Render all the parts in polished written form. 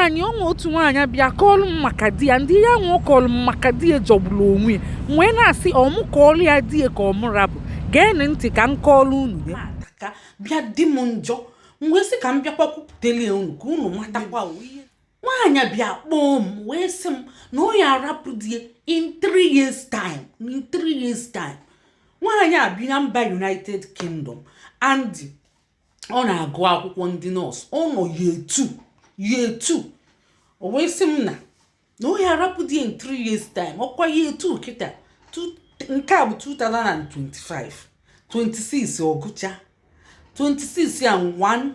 nwaanyị onwe otu nwaanyị bịa kọọlụ m maka di ya ndị ya nwe kọọlụ m maka di ya jọgburu onwe ya wee na-asị ọmụ kọọlụ ya di ya ka ọmụ rapụ geenụ ntị ka m kọọlụ unu ya ka bịa di m njọ wee sị ka m bịakwa kwupụtele unu ka unu matakwa nwaanyị bịa kpọọ m wee sị m na ọ ya arapụ di ya in 3 years time nwaanyị a bi na mba United Kingdom and ọ na-agụ akwụkwọ ndị nọọsụ ọ nọ year 2 o wee sị m na ọ ya arapụ di ya in 3 years time ọkwa year 2 kịta nke a bụ 2025 26 ọgụcha 26 and 1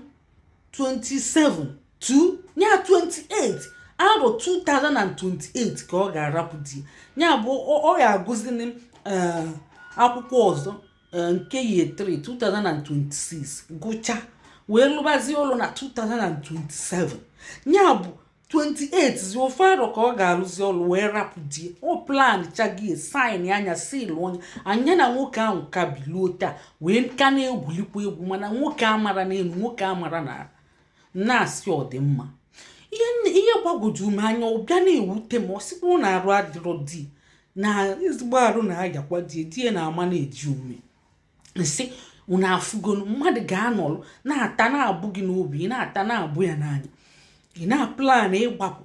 27 2 nya 28 arọ 2028 ka ọ ga-arapụ di ya bụ ọ ya agụzini akwụkwọ ọzọ nke year 3 2026 gụcha wee lụbazie ụlọ na 2027 ya bụ 28 zi ofe arọ ka ọ ga-arụzi ọlụ wee rapụ di o plan chagie sign anya seal onye anya na nwoke ahụ ka biluo taa wee ka na-egwulikwa egwu mana nwoke amara n'elu nwoke amara na na-asị ọdịmma ihe gbagwoju m anya ụbịa na-ewute ma ọ sịkwa na arụ adịrọ di na ezigbo arụ na-ayakwa die na-ama na-eji ume nsị unu afụgonu mmadụ ga-anọlụ na-ata na-abụ gị n'obi na-ata na-abụ ya n'anya ị na-aplan ịgbapụ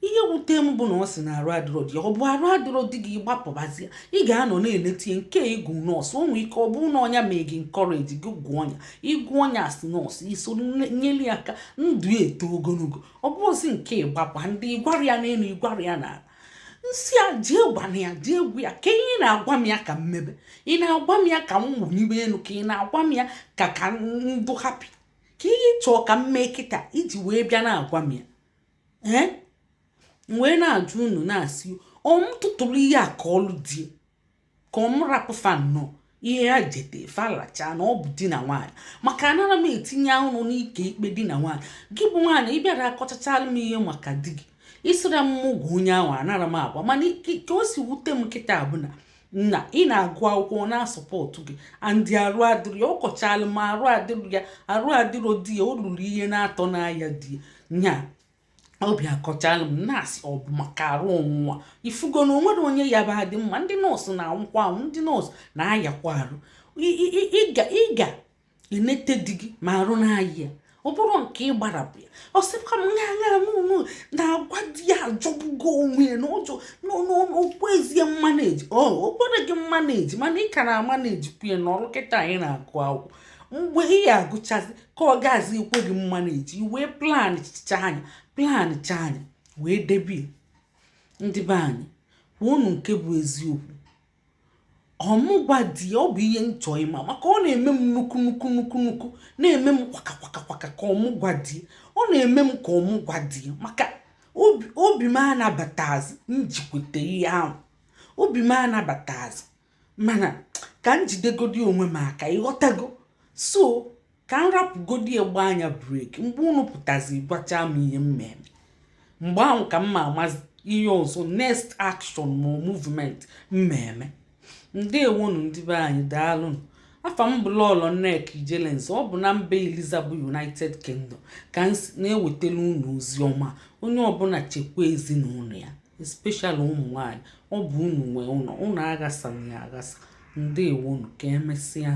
ihe wute m bụ na ọ sị na arụ adịrọ di ọ bụ arụ adịrọ di gị ịgbapụbazie ị ga-anọ na-eletie nke ịgụ nọọsụ o nwere ike ọ bụrụ na ọnya mee gị nkọreji gị gụọ ọnya ịgụ ọnya asị nọọsụ iso nyere ya aka ndụ eto ogologo ọ bụrụzi nke ịgbapụ ndị ịgwara ya n'elu ịgwara ya na nsị a jee gwana ya jee egwu ya ka ihe na-agwa m ya ka mmebe ị na-agwa m ya ka m wụnyibe elu ka ị na-agwa m ya ka ndụ hapi ka ihe chọọ ka m mee kịta iji wee bịa na-agwa m ya wee na-ajụ unu na-asị ọm tụtụrụ ihe a ka ọlụ die ka ọm rapụ fa nnọọ ihe ya jete falacha na ọ bụ di na nwaanyị maka anara m etinye ọnụ n'ike ikpe di na nwaanyị gị bụ nwaanyị ị bịara akọchachala m ihe maka di gị isira m gwa onye ahụ anara m agwa mana ka o si wute m kịta bụ na ị na-agụ akwụkwọ na-asọpọtụ gị andị arụ adịrị ya ọ kọchala m arụ adịrị ya arụ adịrọ di ya o ruru ihe na-atọ n'ahịa di ya nya obi akọchala m na-asị ọ bụ maka arụ ọnwụnwa ifugo na onwere onye ya bụ adị mma ndị nọọsụ na-anwụkwa anwụ ndị nọọsụ na-ayakwa arụ ị ga-enete di gị ma arụ n'ahịa ọ bụrụ nke ị gbarapụ ya ọ sịkwa m ṅaṅa na-agwa di ya ajọgbugo onwe ya na ụjọ n'okwezie mmaneji o kwere gị mmaneji mana ị ka na-amaneji kwuye n'ọrụ kịta anyị na-agụ akwụkwọ mgbe ị ya agụchazi ka ọ gazi ekwe gị mmaneji wee plan cha anya wee debie ndị be anyị unu nke bụ eziokwu ọmụgwa di ya ọ bụ ihe nchọ ịma maka ọ na-eme m nnukwu na-eme m kwaka ka ọmụgwa di ọ na-eme m ka ọmụgwa di maka obi m anabatazi njikwete ihe ahụ obi m anabatazi mana ka m jidegodi onwe m aka ịghọtago so ka m rapụgodi egbe anya breki mgbe unu pụtazi gwacha m ihe mmemme mgbe ahụ ka m ma amazi ihe ọzọ next action ma movement mmemme ndewonu ndị be anyị daalụnụ afa m bụ Lọlọ Nneka Ijelenze ọ bụ na mba Elizabeth United Kingdom ka m na-ewetara unu ozi ọma onye ọbụla chekwa ezinụlọ ya especially ụmụ nwanyị ọ bụ unu nwe ụlọ unu aghasa na ya aghasa ndewonu ka emesịa